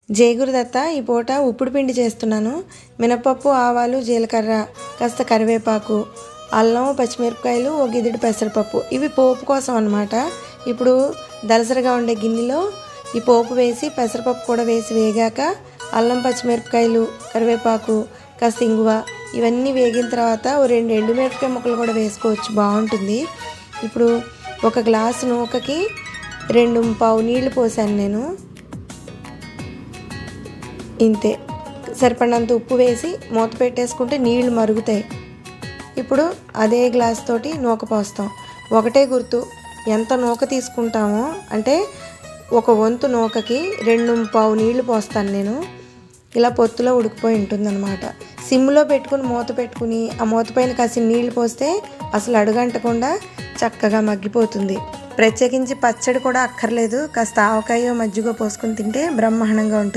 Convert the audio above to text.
జై గురుదత్త. ఈ పూట ఉప్పుడు పిండి చేస్తున్నాను. మినపప్పు, ఆవాలు, జీలకర్ర, కాస్త కరివేపాకు, అల్లం, పచ్చిమిరపకాయలు, ఒక గిద్దెడు పెసరపప్పు. ఇవి పోపు కోసం అన్నమాట. ఇప్పుడు దలసరిగా ఉండే గిన్నెలో ఈ పోపు వేసి పెసరపప్పు కూడా వేసి వేగాక అల్లం, పచ్చిమిరపకాయలు, కరివేపాకు, కాస్త ఇంగువ ఇవన్నీ వేగిన తర్వాత ఓ 2 ఎండుమిరపకాయ ముక్కలు కూడా వేసుకోవచ్చు, బాగుంటుంది. ఇప్పుడు ఒక గ్లాసు నూకకి 2 నీళ్లు పోసాను నేను. ఇంతే, సరిపడినంత ఉప్పు వేసి మూత పెట్టేసుకుంటే నీళ్లు మరుగుతాయి. ఇప్పుడు అదే గ్లాస్ తోటి నూక పోస్తాం. ఒకటే గుర్తు, ఎంత నూక తీసుకుంటామో అంటే ఒక వంతు నూకకి 2 నీళ్లు పోస్తాను నేను. ఇలా పొత్తులో ఉడికిపోయి ఉంటుందన్నమాట. సిమ్లో పెట్టుకుని మూత పెట్టుకుని ఆ మూత పైన కాసి నీళ్లు పోస్తే అసలు అడుగంటకుండా చక్కగా మగ్గిపోతుంది. ప్రత్యేకించి పచ్చడి కూడా అక్కర్లేదు, కాస్త ఆవకాయ మజ్జిగ పోసుకొని తింటే బ్రహ్మాండంగా ఉంటుంది.